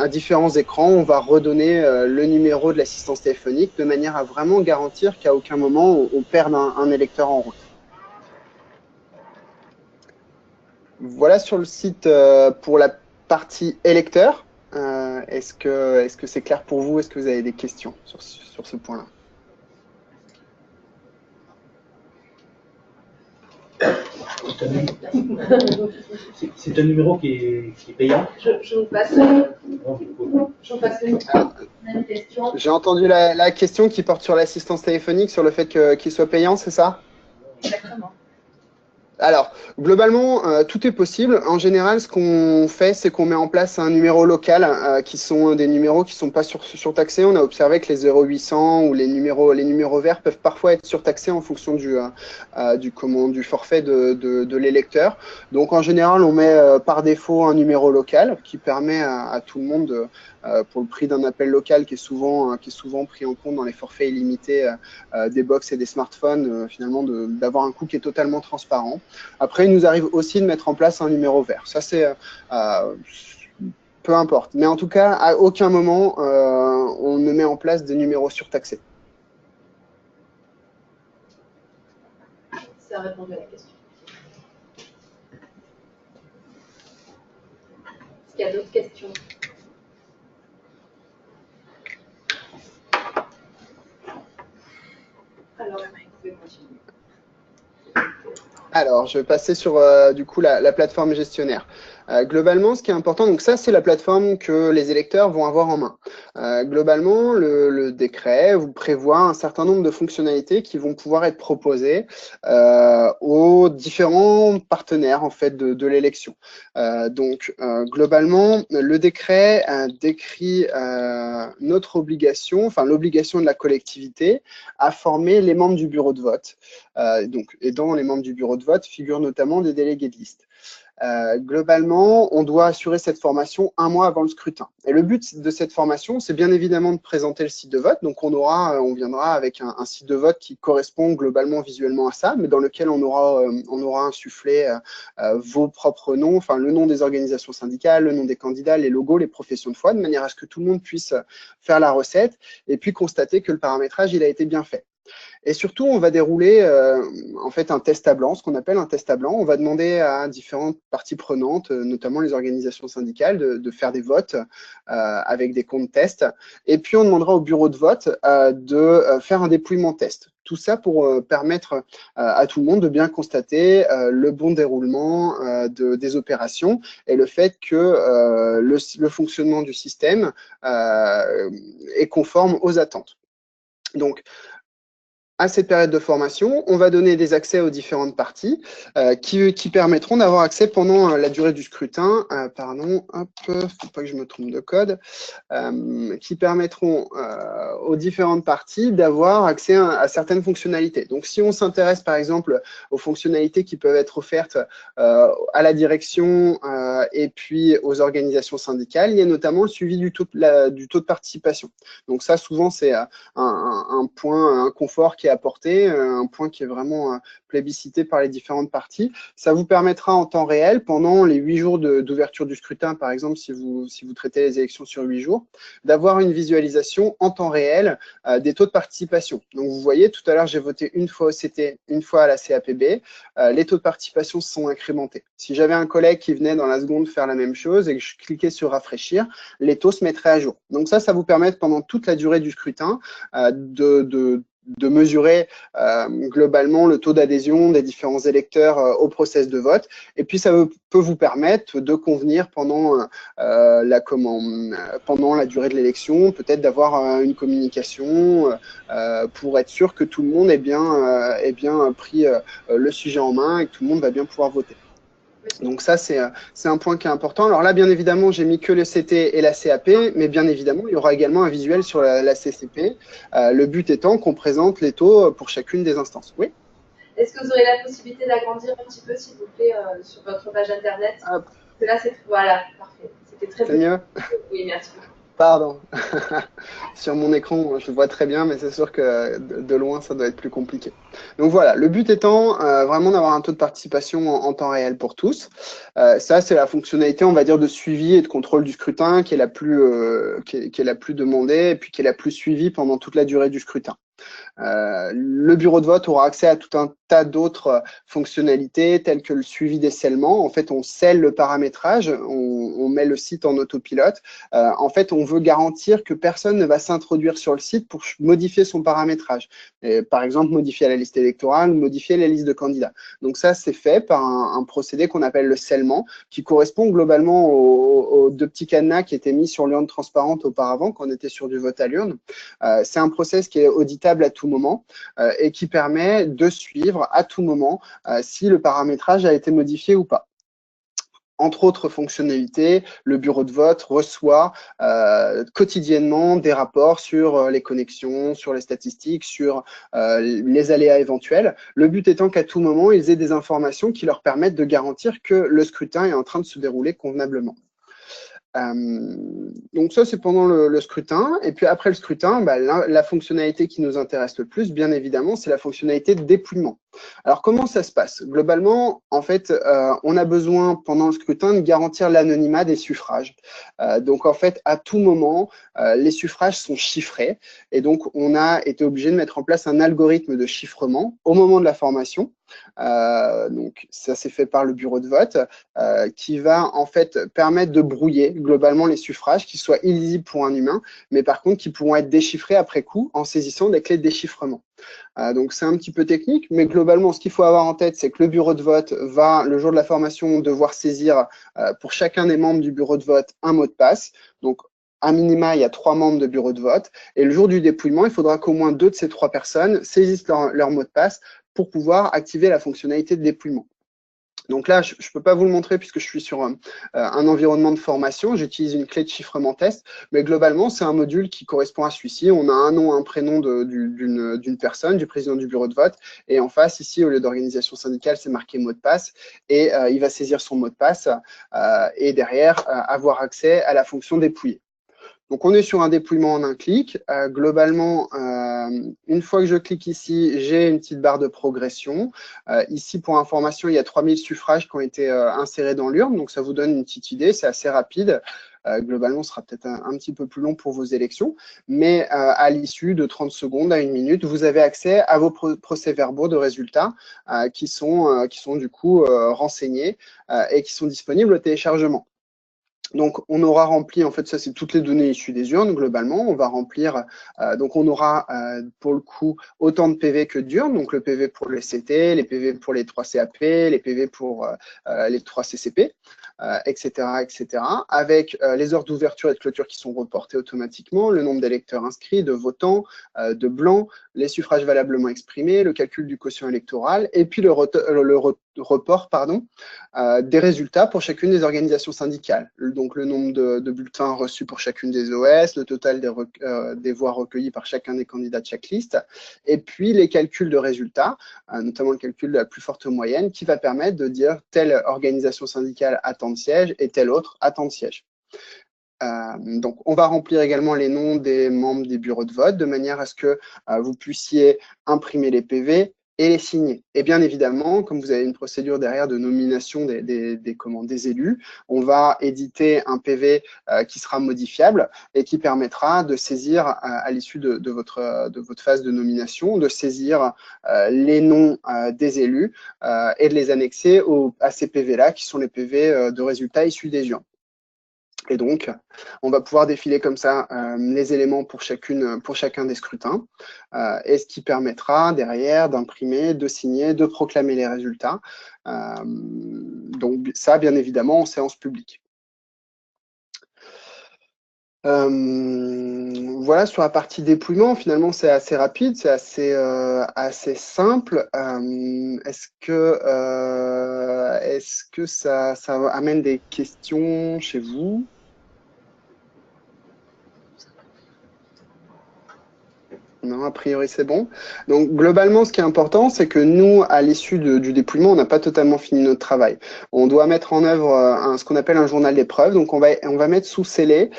différents écrans, on va redonner le numéro de l'assistance téléphonique de manière à vraiment garantir qu'à aucun moment on perde un électeur en route. Voilà sur le site pour la partie électeur. Est-ce que c'est clair pour vous? Est-ce que vous avez des questions sur ce point-là?
C'est un numéro qui est payant.
Je vous passe une question.
J'ai entendu la question qui porte sur l'assistance téléphonique, sur le fait qu'il soit payant, c'est ça?
Exactement.
Alors, globalement, tout est possible. En général, ce qu'on fait, c'est qu'on met en place un numéro local, qui sont des numéros qui ne sont pas surtaxés. On a observé que les 0800 ou les numéros verts peuvent parfois être surtaxés en fonction du forfait de l'électeur. Donc, en général, on met par défaut un numéro local qui permet à tout le monde pour le prix d'un appel local qui est souvent pris en compte dans les forfaits illimités des box et des smartphones, finalement d'avoir un coût qui est totalement transparent. Après, il nous arrive aussi de mettre en place un numéro vert. Ça, c'est peu importe. Mais en tout cas, à aucun moment, on ne met en place des numéros surtaxés.
Ça a répondu à la question. Est-ce qu'il y a d'autres questions? Alors, vous pouvez continuer.
Alors, je vais passer sur du coup la plateforme gestionnaire. Globalement, ce qui est important, donc ça, c'est la plateforme que les électeurs vont avoir en main. Globalement, le décret vous prévoit un certain nombre de fonctionnalités qui vont pouvoir être proposées aux différents partenaires en fait de l'élection. Donc, globalement, le décret décrit notre obligation, enfin l'obligation de la collectivité à former les membres du bureau de vote. Et dans les membres du bureau de vote figurent notamment des délégués de liste. Globalement, on doit assurer cette formation un mois avant le scrutin. Et le but de cette formation, c'est bien évidemment de présenter le site de vote. Donc, on viendra avec un site de vote qui correspond globalement visuellement à ça, mais dans lequel on aura insufflé vos propres noms, enfin le nom des organisations syndicales, le nom des candidats, les logos, les professions de foi, de manière à ce que tout le monde puisse faire la recette et puis constater que le paramétrage, il a été bien fait. Et surtout, on va dérouler en fait un test à blanc, ce qu'on appelle un test à blanc. On va demander à différentes parties prenantes, notamment les organisations syndicales, de faire des votes avec des comptes test. Et puis, on demandera au bureau de vote de faire un dépouillement test. Tout ça pour permettre à tout le monde de bien constater le bon déroulement des opérations et le fait que le fonctionnement du système est conforme aux attentes. Donc, à cette période de formation, on va donner des accès aux différentes parties qui permettront d'avoir accès pendant la durée du scrutin, pardon, hop, faut pas que je me trompe de code, qui permettront aux différentes parties d'avoir accès à certaines fonctionnalités. Donc, si on s'intéresse par exemple aux fonctionnalités qui peuvent être offertes à la direction et puis aux organisations syndicales, il y a notamment le suivi du taux de participation. Donc ça, souvent, c'est un point, un confort qui est apporté, un point qui est vraiment plébiscité par les différentes parties. Ça vous permettra en temps réel, pendant les 8 jours d'ouverture du scrutin, par exemple, si vous traitez les élections sur 8 jours, d'avoir une visualisation en temps réel des taux de participation. Donc vous voyez, tout à l'heure, j'ai voté une fois au CT, une fois à la CAPB. Les taux de participation se sont incrémentés. Si j'avais un collègue qui venait dans la seconde faire la même chose et que je cliquais sur rafraîchir, les taux se mettraient à jour. Donc ça vous permet pendant toute la durée du scrutin de mesurer globalement le taux d'adhésion des différents électeurs au process de vote. Et puis, ça peut vous permettre de convenir pendant la durée de l'élection, peut-être d'avoir une communication pour être sûr que tout le monde ait bien pris le sujet en main et que tout le monde va bien pouvoir voter. Donc ça, c'est un point qui est important. Alors là, bien évidemment, j'ai mis que le CT et la CAP, mais bien évidemment, il y aura également un visuel sur la CCP. Le but étant qu'on présente les taux pour chacune des instances. Oui.
Est-ce que vous aurez la possibilité d'agrandir un petit peu, s'il vous plaît, sur votre page internet? Là, voilà, parfait. C'était très
mieux.
Oui, merci.
Pardon. Sur mon écran, je vois très bien, mais c'est sûr que de loin, ça doit être plus compliqué. Donc voilà, le but étant vraiment d'avoir un taux de participation en temps réel pour tous. Ça, c'est la fonctionnalité, on va dire, de suivi et de contrôle du scrutin qui est la plus demandée et puis qui est la plus suivie pendant toute la durée du scrutin. Le bureau de vote aura accès à tout un tas d'autres fonctionnalités telles que le suivi des scellements. En fait, on scelle le paramétrage, on met le site en autopilote. En fait, on veut garantir que personne ne va s'introduire sur le site pour modifier son paramétrage. Et, par exemple, modifier la liste électorale, modifier la liste de candidats. Donc ça, c'est fait par un procédé qu'on appelle le scellement, qui correspond globalement aux deux petits cadenas qui étaient mis sur l'urne transparente auparavant, quand on était sur du vote à l'urne. C'est un process qui est auditable à tout moment et qui permet de suivre à tout moment si le paramétrage a été modifié ou pas. Entre autres fonctionnalités, le bureau de vote reçoit quotidiennement des rapports sur les connexions, sur les statistiques, sur les aléas éventuels. Le but étant qu'à tout moment, ils aient des informations qui leur permettent de garantir que le scrutin est en train de se dérouler convenablement. Donc ça, c'est pendant le scrutin. Et puis après le scrutin, la fonctionnalité qui nous intéresse le plus, bien évidemment, c'est la fonctionnalité de dépouillement. Alors, comment ça se passe? Globalement, en fait, on a besoin, pendant le scrutin, de garantir l'anonymat des suffrages. Donc, en fait, à tout moment, les suffrages sont chiffrés. Et donc, on a été obligé de mettre en place un algorithme de chiffrement au moment de la formation. Donc, ça s'est fait par le bureau de vote, qui va, en fait, permettre de brouiller, globalement, les suffrages, qui soient illisibles pour un humain, mais par contre, qui pourront être déchiffrés après coup en saisissant des clés de déchiffrement. Donc, c'est un petit peu technique, mais globalement, ce qu'il faut avoir en tête, c'est que le bureau de vote va, le jour de la formation, devoir saisir pour chacun des membres du bureau de vote un mot de passe. Donc, à minima, il y a 3 membres de bureau de vote. Et le jour du dépouillement, il faudra qu'au moins 2 de ces 3 personnes saisissent leur mot de passe pour pouvoir activer la fonctionnalité de dépouillement. Donc là, je ne peux pas vous le montrer puisque je suis sur un environnement de formation. J'utilise une clé de chiffrement test, mais globalement, c'est un module qui correspond à celui-ci. On a un nom, un prénom d'une personne, du président du bureau de vote, et en face, ici, au lieu d'organisation syndicale, c'est marqué mot de passe, et il va saisir son mot de passe et derrière, avoir accès à la fonction dépouiller. Donc, on est sur un dépouillement en un clic. Globalement, une fois que je clique ici, j'ai une petite barre de progression. Ici, pour information, il y a 3000 suffrages qui ont été insérés dans l'urne. Donc, ça vous donne une petite idée. C'est assez rapide. Globalement, ce sera peut-être un petit peu plus long pour vos élections. Mais à l'issue de 30 secondes à 1 minute, vous avez accès à vos procès-verbaux de résultats qui sont du coup renseignés et qui sont disponibles au téléchargement. Donc, on aura rempli, en fait, ça, c'est toutes les données issues des urnes, globalement. On va remplir, donc on aura, pour le coup, autant de PV que d'urnes. Donc, le PV pour les CT, les PV pour les 3 CAP, les PV pour les 3 CCP. etc., avec les heures d'ouverture et de clôture qui sont reportées automatiquement, le nombre d'électeurs inscrits, de votants, de blancs, les suffrages valablement exprimés, le calcul du quotient électoral, et puis le report des résultats pour chacune des organisations syndicales. Donc le nombre de bulletins reçus pour chacune des OS, le total des voix recueillies par chacun des candidats de chaque liste, et puis les calculs de résultats, notamment le calcul de la plus forte moyenne, qui va permettre de dire telle organisation syndicale a tant de sièges et telle autre a tant de sièges. Donc, on va remplir également les noms des membres des bureaux de vote de manière à ce que vous puissiez imprimer les PV et les signer. Et bien évidemment, comme vous avez une procédure derrière de nomination des élus, on va éditer un PV qui sera modifiable et qui permettra de saisir, à l'issue de votre phase de nomination, de saisir les noms des élus et de les annexer à ces PV-là, qui sont les PV de résultats issus des urnes. Et donc, on va pouvoir défiler comme ça les éléments pour chacun des scrutins, et ce qui permettra derrière d'imprimer, de signer, de proclamer les résultats. Donc ça, bien évidemment, en séance publique. Voilà, sur la partie déploiement, finalement, c'est assez rapide, c'est assez simple. Est-ce que ça amène des questions chez vous? Non, a priori, c'est bon. Donc, globalement, ce qui est important, c'est que nous, à l'issue du déploiement, on n'a pas totalement fini notre travail. On doit mettre en œuvre ce qu'on appelle un journal d'épreuves. Donc, on va mettre sous scellé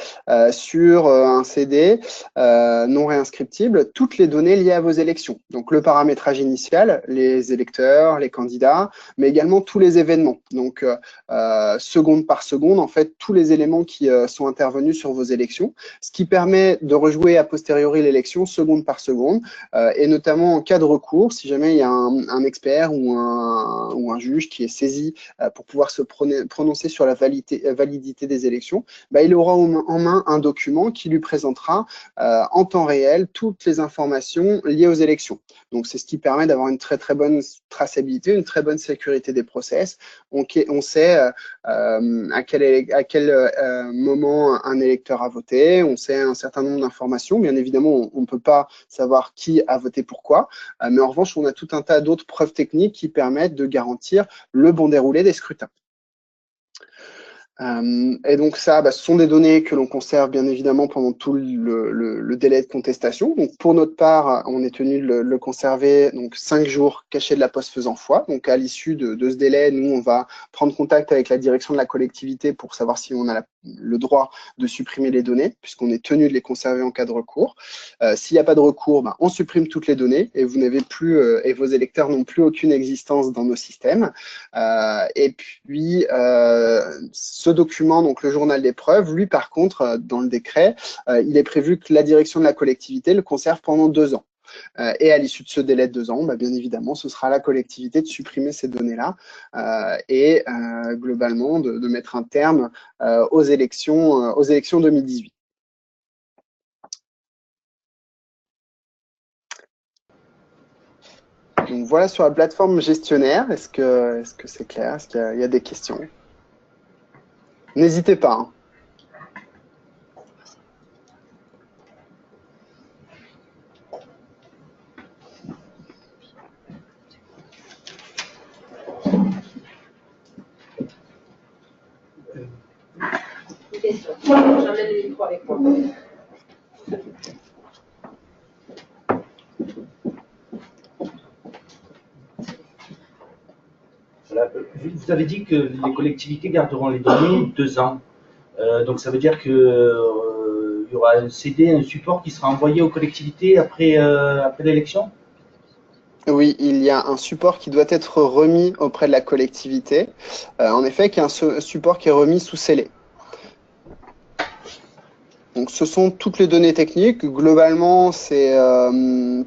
sur un CD non réinscriptible toutes les données liées à vos élections. Donc, le paramétrage initial, les électeurs, les candidats, mais également tous les événements. Donc, seconde par seconde, en fait, tous les éléments qui sont intervenus sur vos élections, ce qui permet de rejouer a posteriori l'élection seconde par seconde, et notamment en cas de recours, si jamais il y a un expert ou un juge qui est saisi pour pouvoir se prononcer sur la validité des élections, il aura en main un document qui lui présentera en temps réel toutes les informations liées aux élections. Donc c'est ce qui permet d'avoir une très très bonne traçabilité, une très bonne sécurité des process. On sait à quel moment un électeur a voté, on sait un certain nombre d'informations. Bien évidemment, on ne peut pas savoir qui a voté pourquoi, mais en revanche, on a tout un tas d'autres preuves techniques qui permettent de garantir le bon déroulé des scrutins. Et donc ça, ce sont des données que l'on conserve bien évidemment pendant tout le délai de contestation. Donc pour notre part, on est tenu de le conserver donc 5 jours caché de la poste faisant foi. Donc à l'issue de ce délai, nous on va prendre contact avec la direction de la collectivité pour savoir si on a le droit de supprimer les données, puisqu'on est tenu de les conserver en cas de recours. S'il n'y a pas de recours, on supprime toutes les données et vous n'avez plus et vos électeurs n'ont plus aucune existence dans nos systèmes. Et puis ce document, donc le journal d'épreuves, lui par contre, dans le décret, il est prévu que la direction de la collectivité le conserve pendant 2 ans. Et à l'issue de ce délai de 2 ans, bien évidemment, ce sera à la collectivité de supprimer ces données-là et globalement de mettre un terme aux élections 2018. Donc voilà sur la plateforme gestionnaire. Est-ce que c'est clair? Est-ce qu'il y a des questions? N'hésitez pas. Hein.
Question. J'emmène le micro avec moi.
Voilà. Vous avez dit que les collectivités garderont les données 2 ans. Donc ça veut dire qu'il y aura un CD, un support qui sera envoyé aux collectivités après l'élection?
Oui, il y a un support qui doit être remis auprès de la collectivité. En effet, qui est un support qui est remis sous scellé. Donc, ce sont toutes les données techniques. Globalement, c'est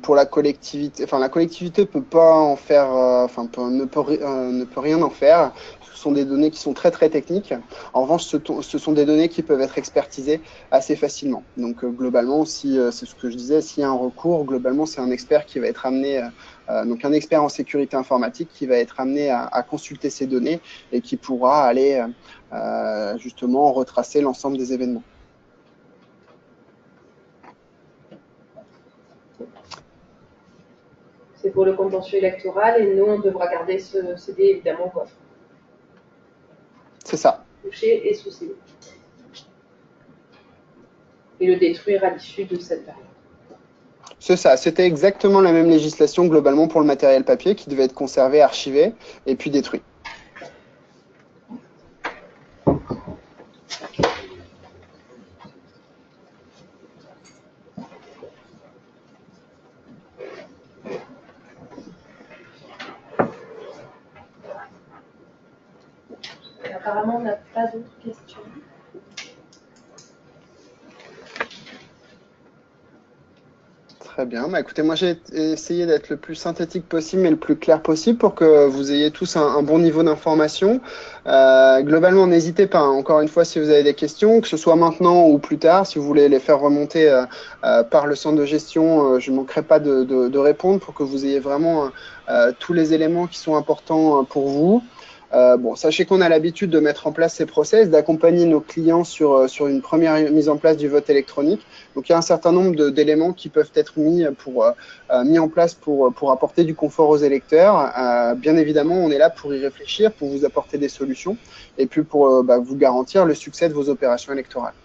pour la collectivité. Enfin, la collectivité peut pas en faire. Ne peut rien en faire. Ce sont des données qui sont très très techniques. En revanche, ce sont des données qui peuvent être expertisées assez facilement. Donc, globalement, si c'est ce que je disais, s'il y a un recours, globalement, c'est un expert qui va être amené. Donc, un expert en sécurité informatique qui va être amené à consulter ces données et qui pourra aller justement retracer l'ensemble des événements.
C'est pour le contentieux électoral et nous, on devra garder ce CD évidemment au coffre.
C'est ça.
Touché et sous CD. Et le détruire à l'issue de cette période.
C'est ça. C'était exactement la même législation globalement pour le matériel papier qui devait être conservé, archivé et puis détruit.
Apparemment, on n'a pas d'autres questions.
Très bien. Bah, écoutez, moi j'ai essayé d'être le plus synthétique possible, mais le plus clair possible pour que vous ayez tous un bon niveau d'information. Globalement, n'hésitez pas, hein, encore une fois, si vous avez des questions, que ce soit maintenant ou plus tard, si vous voulez les faire remonter par le centre de gestion, je ne manquerai pas de répondre pour que vous ayez vraiment tous les éléments qui sont importants pour vous. Bon, sachez qu'on a l'habitude de mettre en place ces process, d'accompagner nos clients sur une première mise en place du vote électronique. Donc, il y a un certain nombre d'éléments qui peuvent être mis en place pour apporter du confort aux électeurs. Bien évidemment, on est là pour y réfléchir, pour vous apporter des solutions et puis pour vous garantir le succès de vos opérations électorales.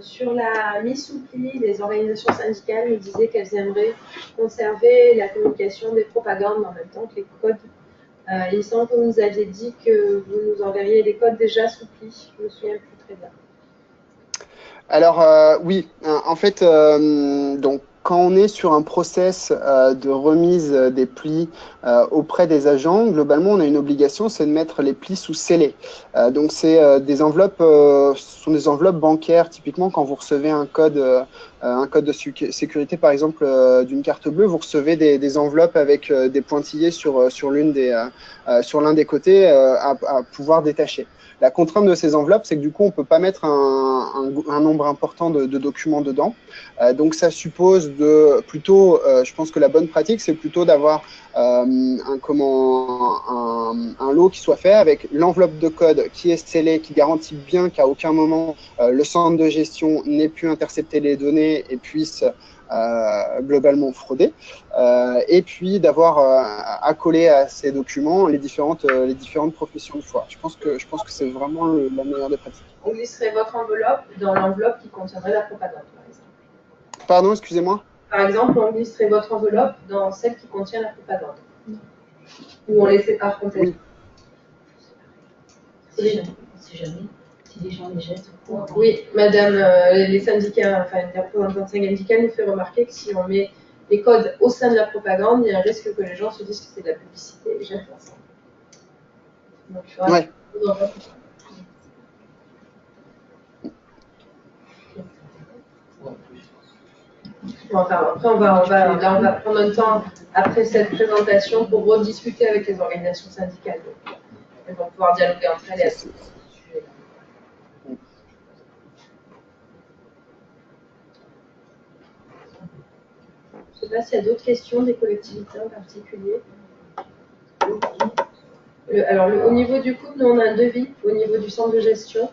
Sur la mise sous pli, les organisations syndicales nous disaient qu'elles aimeraient conserver la communication des propagandes en même temps que les codes. Il me semble que vous nous aviez dit que vous nous enverriez les codes déjà sous pli. Je me souviens plus très bien.
Alors oui, en fait, donc quand on est sur un process de remise des plis auprès des agents, globalement, on a une obligation, c'est de mettre les plis sous scellé. Donc c'est des enveloppes, ce sont des enveloppes bancaires. Typiquement, quand vous recevez un code de sécurité, par exemple, d'une carte bleue, vous recevez des enveloppes avec des pointillés sur l'un des côtés à pouvoir détacher. La contrainte de ces enveloppes, c'est que du coup, on ne peut pas mettre un nombre important de documents dedans. Donc, ça suppose je pense que la bonne pratique, c'est plutôt d'avoir un lot qui soit fait avec l'enveloppe de code qui est scellée, qui garantit bien qu'à aucun moment le centre de gestion n'ait pu intercepter les données et puisse globalement frauder, et puis d'avoir accolé à ces documents les différentes professions de foi. Je pense que c'est vraiment la meilleure des pratiques.
On glisserait votre enveloppe dans l'enveloppe qui contiendrait la propagande, par exemple.
Pardon, excusez-moi.
Par exemple, on glisserait votre enveloppe dans celle qui contient la propagande. Ou on les sépare complètement.
Oui. Si jamais, si les gens les jettent.
Oui, madame, les syndicats, enfin, les représentants syndicaux nous fait remarquer que si on met les codes au sein de la propagande, il y a un risque que les gens se disent que c'est de la publicité et jettent l'ensemble. Donc, il faudra Enfin, après, on va prendre un temps après cette présentation pour rediscuter avec les organisations syndicales. Donc, elles vont pouvoir dialoguer entre elles à ce sujet-là. Je ne sais pas s'il y a d'autres questions des collectivités en particulier. Alors, au niveau du coût, nous, on a un devis au niveau du centre de gestion.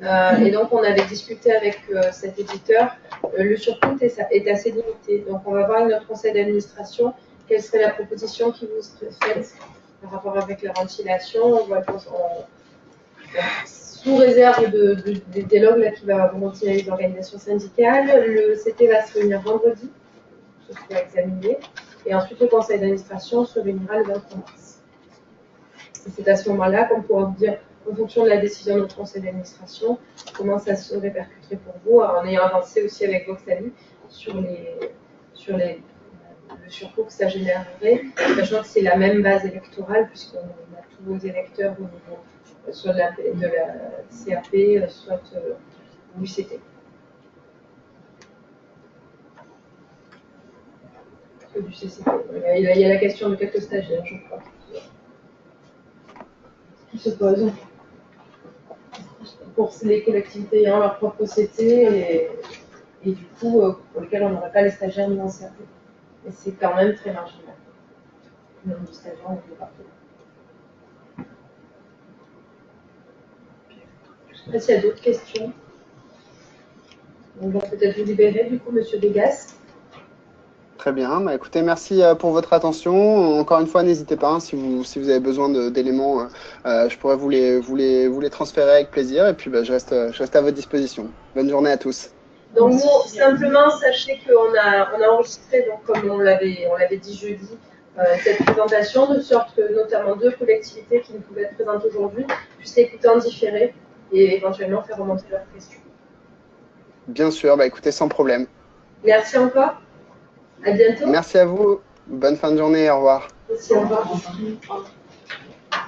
Et donc, on avait discuté avec cet éditeur. Le surcoût est assez limité. Donc, on va voir avec notre conseil d'administration quelle serait la proposition qui vous serait faite par rapport avec la ventilation. Sous réserve des dialogues là, qui va ventiler les organisations syndicales, le CT va se réunir vendredi, ce sera examiné. Et ensuite, le conseil d'administration se réunira le 23 mars. Et c'est à ce moment-là qu'on pourra vous dire, en fonction de la décision de notre conseil d'administration, comment ça se répercuterait pour vous, en ayant avancé aussi avec Voxali sur le surcoût que ça générerait, sachant que c'est la même base électorale, puisqu'on a tous vos électeurs au niveau soit de la CAP, soit
ou UCT. Que du CCT. Il y a la question de quelques stagiaires, je crois, qui se posent pour les collectivités ayant leur propre CT et du coup, pour lesquels on n'aurait pas les stagiaires mis en CAP. Et c'est quand même très marginal. Le nombre de stagiaires, on peut partout. Je ne sais pas s'il y a d'autres questions. On va peut-être vous libérer, du coup, Monsieur Degas.
Très bien. Bah, écoutez, merci pour votre attention. Encore une fois, n'hésitez pas, hein, si vous avez besoin d'éléments, je pourrais vous les transférer avec plaisir. Et puis, bah, je reste à votre disposition. Bonne journée à tous.
Donc nous, simplement, sachez qu'on a enregistré, donc, comme on l'avait dit jeudi, cette présentation, de sorte que notamment 2 collectivités qui ne pouvaient être présentes aujourd'hui puissent l'écouter en différé et éventuellement faire remonter leurs questions.
Bien sûr, bah, écoutez, sans problème.
Merci encore. À bientôt.
Merci à vous. Bonne fin de journée. Au revoir.
Merci, au revoir.